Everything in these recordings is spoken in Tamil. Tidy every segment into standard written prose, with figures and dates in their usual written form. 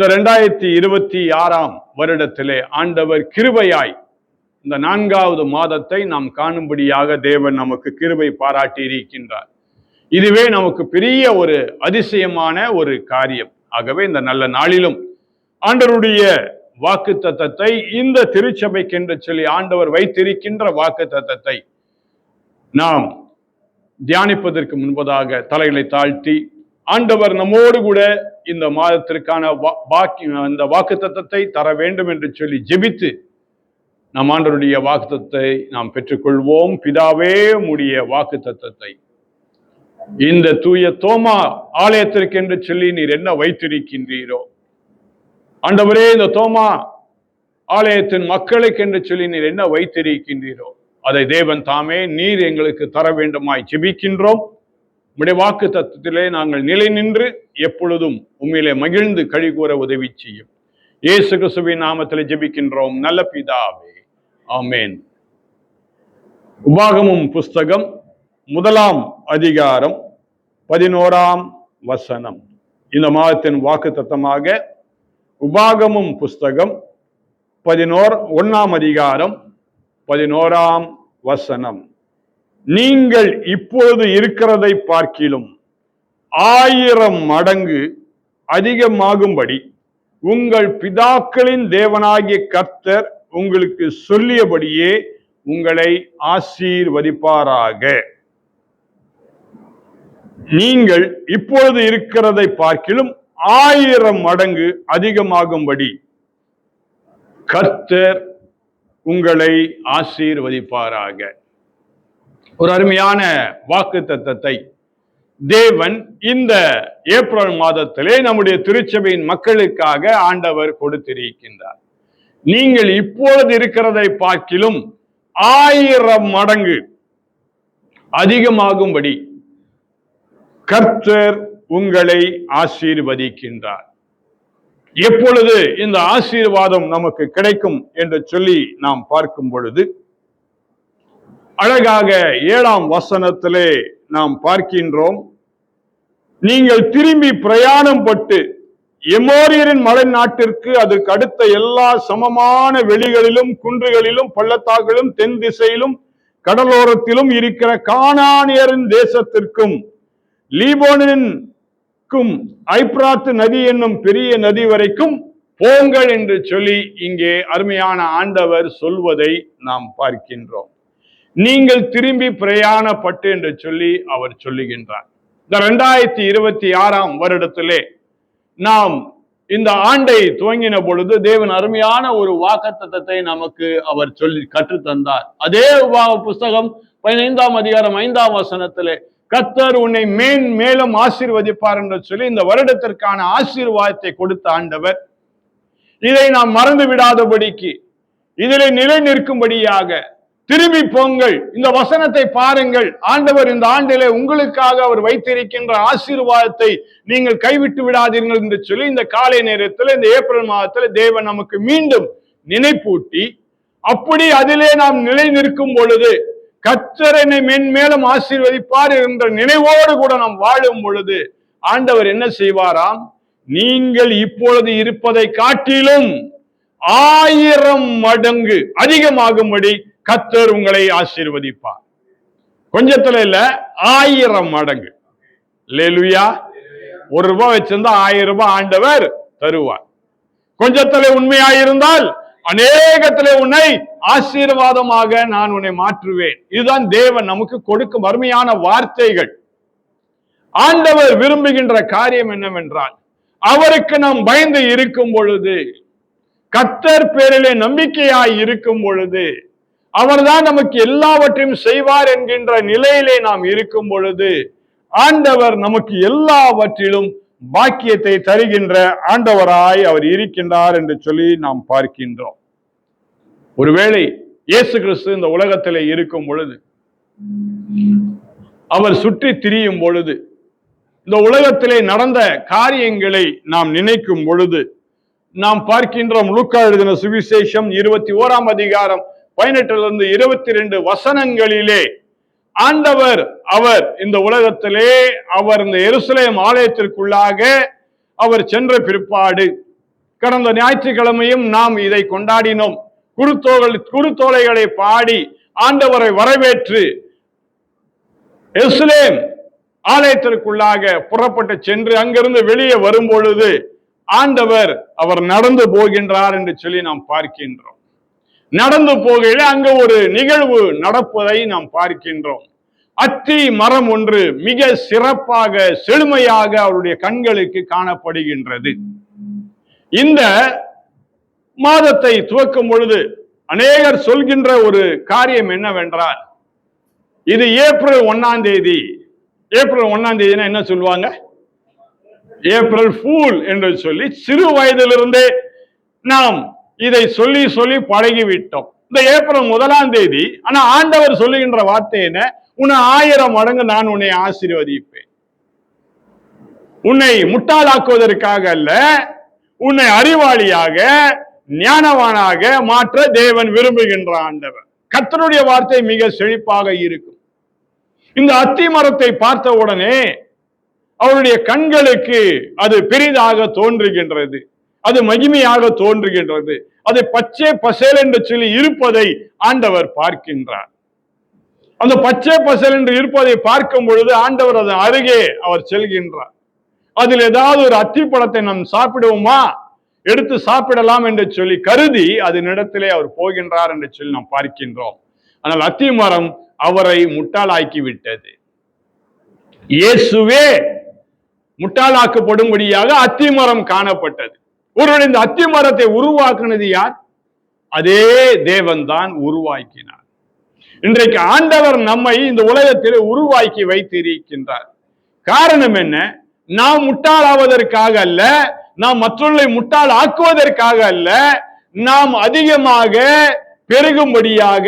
இந்த 2026 வருடத்திலே ஆண்டவர் கிருபையாய் இந்த 4வது மாதத்தை நாம் காணும்படியாக தேவன் நமக்கு கிருபை பாராட்டி இருக்கின்றார். இதுவே நமக்கு பெரிய ஒரு அதிசயமான ஒரு காரியம். ஆகவே இந்த நல்ல நாளிலும் ஆண்டவருடைய வாக்குத்தத்தத்தை, இந்த திருச்சபைக்கு என்று சொல்லி ஆண்டவர் வைத்திருக்கின்ற வாக்குத்தத்தத்தை நாம் தியானிப்பதற்கு முன்பதாக தலைகளை தாழ்த்தி, ஆண்டவர் நம்மோடு கூட இந்த மாதத்திற்கான அந்த வாக்குத்தத்தத்தை தர வேண்டும் என்று சொல்லி ஜெபித்து நம் ஆண்டவருடைய வாக்குத்தத்தத்தை நாம் பெற்றுக்கொள்வோம். பிதாவே, உம்முடைய வாக்குத்தத்தத்தை இந்த தூய தோமா ஆலயத்திற்கு என்று சொல்லி நீர் என்ன வைத்திருக்கின்றீரோ, ஆண்டவரே, இந்த தோமா ஆலயத்தின் மக்களுக்கு என்று சொல்லி நீர் என்ன வைத்திருக்கின்றீரோ அதை தேவன் தாமே நீர் எங்களுக்கு தர வேண்டுமாய் ஜெபிக்கின்றோம். உம்முடைய வாக்கு தத்துவத்திலே நாங்கள் நிலை நின்று எப்பொழுதும் உம்மிலே மகிழ்ந்து கழிகூற உதவி செய்யும். இயேசு கிறிஸ்துவின் நாமத்திலே ஜெபிக்கின்றோம் நல்ல பிதாவே, ஆமென். உபாகமம் புஸ்தகம் 1ஆம் அதிகாரம் 11ஆம் வசனம். இந்த மாதத்தின் வாக்கு தத்தமாக உபாகமம் புஸ்தகம் 1ஆம் அதிகாரம் 11ஆம் வசனம். நீங்கள் இப்பொழுது இருக்கிறதை பார்க்கிலும் 1000 மடங்கு அதிகமாகும்படி உங்கள் பிதாக்களின் தேவனாகிய கர்த்தர் உங்களுக்கு சொல்லியபடியே உங்களை ஆசீர்வதிப்பாராக. நீங்கள் இப்பொழுது இருக்கிறதை பார்க்கிலும் 1000 மடங்கு அதிகமாகும்படி கர்த்தர் உங்களை ஆசீர்வதிப்பாராக. ஒரு அருமையான வாக்குத்தத்தத்தை தேவன் இந்த ஏப்ரல் மாதத்திலே நம்முடைய திருச்சபையின் மக்களுக்காக ஆண்டவர் கொடுத்திருக்கின்றார். நீங்கள் இப்பொழுது இருக்கிறதை பார்க்கிலும் 1000 மடங்கு அதிகமாகும்படி கர்த்தர் உங்களை ஆசீர்வதிக்கின்றார். எப்பொழுது இந்த ஆசீர்வாதம் நமக்கு கிடைக்கும் என்று சொல்லி நாம் பார்க்கும் பொழுது, அழகாக 7ஆம் வசனத்திலே நாம் பார்க்கின்றோம். நீங்கள் திரும்பி பிரயாணம் பட்டு எமோரியரின் மலை நாட்டிற்கு, அதற்கு அடுத்த எல்லா சமமான வெளிகளிலும் குன்றுகளிலும் பள்ளத்தாக்களிலும் தென் திசையிலும் கடலோரத்திலும் இருக்கிற கானானியரின் தேசத்திற்கும் லீபோனிற்கும் ஐப்ராத்து நதி என்னும் பெரிய நதி வரைக்கும் போங்கள் என்று சொல்லி இங்கே அருமையான ஆண்டவர் சொல்வதை நாம் பார்க்கின்றோம். நீங்கள் திரும்பி பிரயாணப்பட்டு என்று சொல்லி அவர் சொல்லுகின்றார். இந்த 2026 வருடத்திலே நாம் இந்த ஆண்டை துவங்கின பொழுது தேவன் அருமையான ஒரு வாக்குத்தத்தத்தை நமக்கு அவர் சொல்லி கற்றுத்தந்தார். அதே புஸ்தகம் 15ஆம் அதிகாரம் 5ஆம் வசனத்திலே கர்த்தர் உன்னை மேலும் ஆசீர்வதிப்பார் என்று சொல்லி இந்த வருடத்திற்கான ஆசீர்வாதத்தை கொடுத்த ஆண்டவர், இதை நாம் மறந்து விடாதபடிக்கு, இதிலே நிலை நிற்கும்படியாக திரும்பி போங்கள், இந்த வசனத்தை பாருங்கள், ஆண்டவர் இந்த ஆண்டிலே உங்களுக்காக அவர் வைத்திருக்கின்ற ஆசீர்வாதத்தை நீங்கள் கைவிட்டு விடாதீர்கள் என்று சொல்லி இந்த காலை நேரத்தில், இந்த ஏப்ரல் மாதத்தில் தேவன் நமக்கு மீண்டும் நினைப்பூட்டி, அப்படி அதிலே நாம் நிலை நிற்கும் பொழுது கர்த்தர் என்னை மென்மேலும் ஆசீர்வதிப்பார் என்ற நினைவோடு கூட நாம் வாழும் பொழுது ஆண்டவர் என்ன செய்வாராம்? நீங்கள் இப்பொழுது இருப்பதை காட்டிலும் 1000 மடங்கு அதிகமாகும்படி கர்த்தர் உங்களை ஆசீர்வதிப்பார். கொஞ்சத்துல இல்ல, 1000 மடங்கு. அல்லேலூயா. ₹1 வச்சிருந்தா 1000 ரூபாய் ஆண்டவர் தருவார். கொஞ்சத்துல உண்மையாயிருந்தால் அநேகத்திலே உன்னை ஆசீர்வாதமாக நான் உன்னை மாற்றுவேன். இதுதான் தேவன் நமக்கு கொடுக்கும் அருமையான வார்த்தைகள். ஆண்டவர் விரும்புகின்ற காரியம் என்னவென்றால், அவருக்கு நாம் பயந்து இருக்கும் பொழுது, கர்த்தர் பேரிலே நம்பிக்கையாய் இருக்கும் பொழுது, அவர்தான் நமக்கு எல்லாவற்றையும் செய்வார் என்கின்ற நிலையிலே நாம் இருக்கும் பொழுது, ஆண்டவர் நமக்கு எல்லாவற்றிலும் பாக்கியத்தை தருகின்ற ஆண்டவராய் அவர் இருக்கின்றார் என்று சொல்லி நாம் பார்க்கின்றோம். ஒருவேளை இயேசு கிறிஸ்து இந்த உலகத்திலே இருக்கும் பொழுது, அவர் சுற்றி திரியும் பொழுது, இந்த உலகத்திலே நடந்த காரியங்களை நாம் நினைக்கும் பொழுது நாம் பார்க்கின்றோம். லூக்கா எழுதின சுவிசேஷம் 21ஆம் அதிகாரம் 18 22 வசனங்களிலே ஆண்டவர் அவர் இந்த உலகத்திலே அவர் இந்த எருசலேம் ஆலயத்திற்குள்ளாக அவர் சென்ற பிற்பாடு கடந்த ஞாயிற்றுக்கிழமையும் நாம் இதை கொண்டாடினோம். குருத்தோலைகளை பாடி ஆண்டவரை வரவேற்று எருசலேம் ஆலயத்திற்குள்ளாக புறப்பட்டு சென்று அங்கிருந்து வெளியே வரும் பொழுது ஆண்டவர் அவர் நடந்து போகின்றார் என்று சொல்லி நாம் பார்க்கின்றோம். நடந்து போகையில் அங்க ஒரு நிகழ்வு நடப்பதை நாம் பார்க்கின்றோம். அத்தி மரம் ஒன்று மிக சிறப்பாக செழுமையாக அவருடைய கண்களுக்கு காணப்படுகின்றது. இந்த மாதத்தை துவக்கும் பொழுது அநேகர் சொல்கின்ற ஒரு காரியம் என்னவென்றால், இது ஏப்ரல் 1ஆம் தேதி. ஏப்ரல் 1ஆம் தேதினா என்ன சொல்லுவாங்க? ஏப்ரல் ஃபூல் என்று சொல்லி சிறு வயதிலிருந்தே நாம் இதை சொல்லி சொல்லி பழகிவிட்டோம். இந்த ஏப்ரல் 1ஆம் தேதி, ஆனா ஆண்டவர் சொல்லுகின்ற வார்த்தை என்ன? உன்னை 1000 மடங்கு நான் உன்னை ஆசீர்வதிப்பேன். உன்னை முட்டாளாக்குவதற்காக அல்ல, உன்னை அறிவாளியாக ஞானவானாக மாற்ற தேவன் விரும்புகின்ற ஆண்டவர். கர்த்தருடைய வார்த்தை மிக செழிப்பாக இருக்கும். இந்த அத்தி மரத்தை பார்த்த உடனே அவருடைய கண்களுக்கு அது பெரிதாக தோன்றுகின்றது, அது மகிமையாக தோன்றுகின்றது, அது பச்சை பசேல் என்று சொல்லி இருப்பதை ஆண்டவர் பார்க்கின்றார். அந்த பச்சை பசேல் என்று இருப்பதை பார்க்கும் பொழுது ஆண்டவர் அதன் அருகே அவர் செல்கின்றார். அதில் ஏதாவது ஒரு அத்திப்பழத்தை நாம் சாப்பிடுவோமா, எடுத்து சாப்பிடலாம் என்று சொல்லி கருதி அதனிடத்திலே அவர் போகின்றார் என்று சொல்லி நாம் பார்க்கின்றோம். ஆனால் அத்தி மரம் அவரை முட்டாளாக்கி விட்டது. இயேசுவே முட்டாளாக்கப்படும்படியாக அத்தி மரம் காணப்பட்டது. ஒருவர் இந்த அத்தி மரத்தை உருவாக்குனது யார்? அதே தேவன் தான் உருவாக்கினார். இன்றைக்கு ஆண்டவர் நம்மை இந்த உலகத்தில் உருவாக்கி வைத்திருக்கின்றார். காரணம் என்ன? நாம் முட்டாளாவதற்காக அல்ல, நாம் மற்றவர்களை முட்டாள் ஆக்குவதற்காக அல்ல, நாம் அதிகமாக பெருகும்படியாக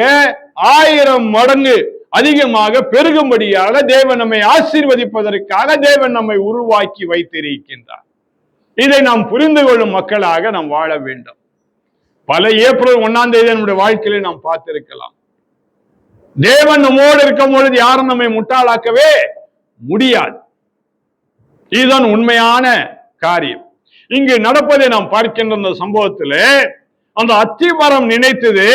1000 மடங்கு அதிகமாக பெருகும்படியாக தேவன் நம்மை ஆசீர்வதிப்பதற்காக தேவன் நம்மை உருவாக்கி வைத்திருக்கின்றார். இதை நாம் புரிந்து கொள்ளும் மக்களாக நாம் வாழ வேண்டும். பல ஏப்ரல் 1ஆம் தேதி நம்முடைய வாழ்க்கையில நாம் பார்த்திருக்கலாம். தேவன் நம்மோடு இருக்கும் பொழுது யாரும் நம்மை முட்டாளாக்கவே முடியாது. இதுதான் உண்மையான காரியம். இங்கு நடப்பதை நாம் பார்க்கின்ற அந்த சம்பவத்தில் அந்த அத்தி மரம் நினைத்தது,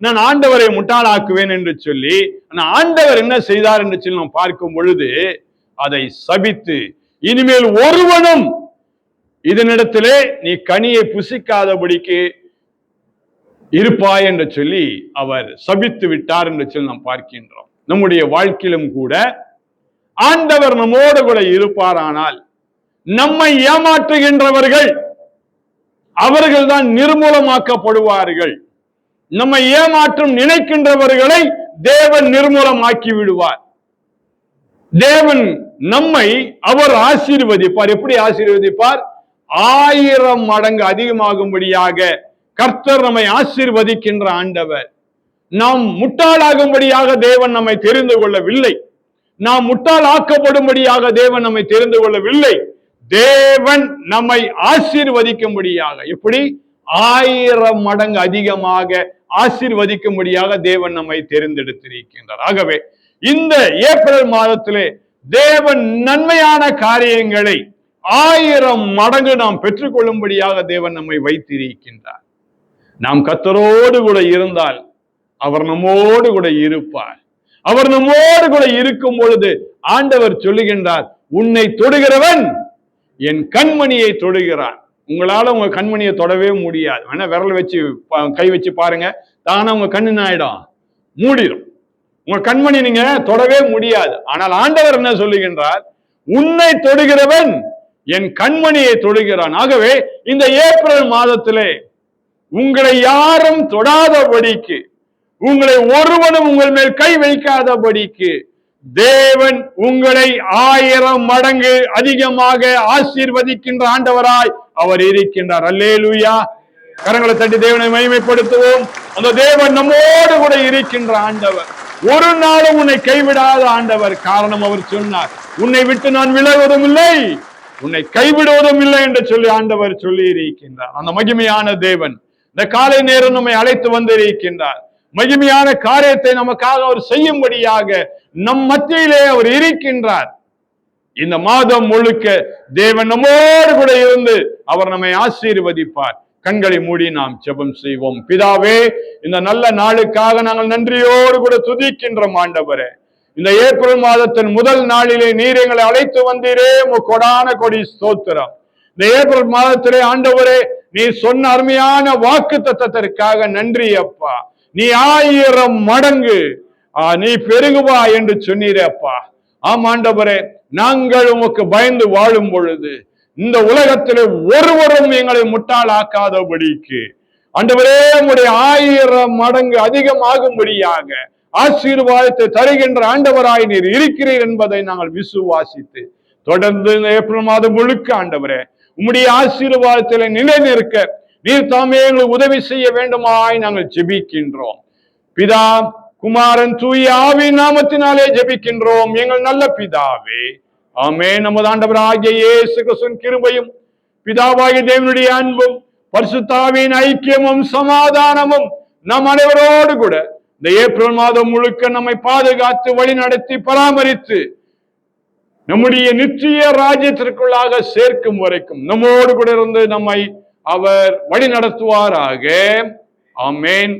நான் ஆண்டவரை முட்டாளாக்குவேன் என்று சொல்லி. ஆண்டவர் என்ன செய்தார் என்று சொல்லி நாம் பார்க்கும் பொழுது அதை சபித்து, இனிமேல் ஒருவனும் இதனிடத்திலே நீ கனியை புசிக்காதபடிக்கு இருப்பாய் என்று சொல்லி அவர் சபித்து விட்டார் என்று சொல்லி நாம் பார்க்கின்றோம். நம்முடைய வாழ்க்கையிலும் கூட ஆண்டவர் நம்மோடு கூட இருப்பாரானால் நம்மை ஏமாற்றுகின்றவர்கள் அவர்கள் தான் நிர்மூலமாக்கப்படுவார்கள். நம்மை ஏமாற்றும் நினைக்கின்றவர்களை தேவன் நிர்மூலமாக்கி விடுவார். தேவன் நம்மை அவர் ஆசீர்வதிப்பார். எப்படி ஆசீர்வதிப்பார்? 1000 மடங்கு அதிகமாகும்படியாக கர்த்தர் நம்மை ஆசீர்வதிக்கின்ற ஆண்டவர். நாம் முட்டாளாகும்படியாக தேவன் நம்மை தெரிந்து கொள்ளவில்லை. நாம் முட்டாள் ஆக்கப்படும்படியாக தேவன் நம்மை தெரிந்து கொள்ளவில்லை. தேவன் நம்மை ஆசீர்வதிக்கும்படியாக, எப்படி? 1000 மடங்கு அதிகமாக ஆசீர்வதிக்கும்படியாக தேவன் நம்மை தெரிந்தெடுத்திருக்கின்றார். ஆகவே இந்த ஏப்ரல் மாதத்திலே தேவன் நன்மையான காரியங்களை 1000 மடங்கு நாம் பெற்றுக்கொள்ளும்படியாக தேவன் நம்மை வைத்திருக்கின்றார். நாம் கர்த்தரோடு கூட இருந்தால் அவர் நம்மோடு கூட இருப்பார். அவர் நம்மோடு கூட இருக்கும் பொழுது ஆண்டவர் சொல்லுகின்றார், உன்னை தொடுகிறவன் என் கண்மணியை தொடுகிறான். உங்களால உங்க கண்மணியை தொடவே முடியாது. வேணா விரல் வச்சு கை வச்சு பாருங்க, தானா உங்க கண்ணு ஆயிடும், மூடிடும். உங்க கண்மணி நீங்க தொடவே முடியாது. ஆனால் ஆண்டவர் என்ன சொல்லுகின்றார்? உன்னை தொடுகிறவன் என் கண்மணியை தொடுகிறான். ஆகவே இந்த ஏப்ரல் மாதத்திலே உங்களை யாரும் தொடாதபடிக்கு, உங்களை ஒருவனும் உங்கள் மேல் கை வைக்காதபடிக்கு தேவன் உங்களை 1000 மடங்கு அதிகமாக ஆசீர்வதிக்கின்ற ஆண்டவராய் அவர் இருக்கின்றார். அல்லேலூயா! கரங்களை தட்டி தேவனை மகிமைப்படுத்துவோம். அந்த தேவன் நம்மோடு கூட இருக்கின்ற ஆண்டவர், ஒரு நாளும் உன்னை கைவிடாத ஆண்டவர். காரணம், அவர் சொன்னார், உன்னை விட்டு நான் விலகுவதும் இல்லை, உன்னை கைவிடுவதும் இல்லை என்று சொல்லி ஆண்டவர் சொல்லி இருக்கின்றார். அந்த மகிமையான தேவன் இந்த காலை நேரம் நம்மை அழைத்து வந்திருக்கின்றார். மகிமையான காரியத்தை நமக்காக அவர் செய்யும்படியாக நம் மத்தியிலே அவர் இருக்கின்றார். இந்த மாதம் முழுக்க தேவன் நம்மோடு கூட இருந்து அவர் நம்மை ஆசீர்வதிப்பார். கண்களை மூடி நாம் ஜெபம் செய்வோம். பிதாவே, இந்த நல்ல நாளுக்காக நாங்கள் நன்றியோடு கூட துதிக்கின்றோம் ஆண்டவரே. இந்த ஏப்ரல் மாதத்தின் முதல் நாளிலே நீர் எங்களை அழைத்து வந்தீரே, கொடான கொடி ஸ்தோத்திரம். இந்த ஏப்ரல் மாதத்திலே ஆண்டவரே, நீ சொன்ன அருமையான வாக்கு தத்தத்திற்காக நன்றி அப்பா. நீ 1000 மடங்கு நீ பெருகுவா என்று சொன்னீரே அப்பா. ஆம் ஆண்டவரே, நாங்கள் உமக்கு பயந்து வாழும் பொழுது இந்த உலகத்திலே ஒருவரும் எங்களை முட்டாளாக்காதபடிக்கு ஆண்டவரே, உம்முடைய 1000 மடங்கு அதிகமாகும்படியாக ஆசீர்வாதத்தை தருகின்ற ஆண்டவராய் நீர் இருக்கிறீர் என்பதை நாங்கள் விசுவாசித்து தொடர்ந்து இந்த ஏப்ரல் மாதம் முழுக்க ஆண்டவரே உம்முடைய ஆசீர்வாதத்திலே நிலை நிற்க நீர் தாமே எங்களுக்கு உதவி செய்ய வேண்டுமாய் நாங்கள் ஜெபிக்கின்றோம். பிதா, குமாரன், தூய ஆவியின் நாமத்தினாலே ஜெபிக்கின்றோம் எங்கள் நல்ல பிதாவே, ஆமென். நமது ஆண்டவராகிய இயேசு கிறிஸ்துவின் கிருபையும் பிதாவாகிய தேவனுடைய அன்பும் பரிசுத்த ஆவியின் ஐக்கியமும் சமாதானமும் நம் அனைவரோடு கூட இந்த ஏப்ரல் மாதம் முழுக்க நம்மை பாதுகாத்து வழி நடத்தி பராமரித்து நம்முடைய நிச்சய ராஜ்யத்திற்குள்ளாக சேர்க்கும் வரைக்கும் நம்மோடு கூட இருந்து நம்மை அவர் வழி நடத்துவாராக. ஆமென்.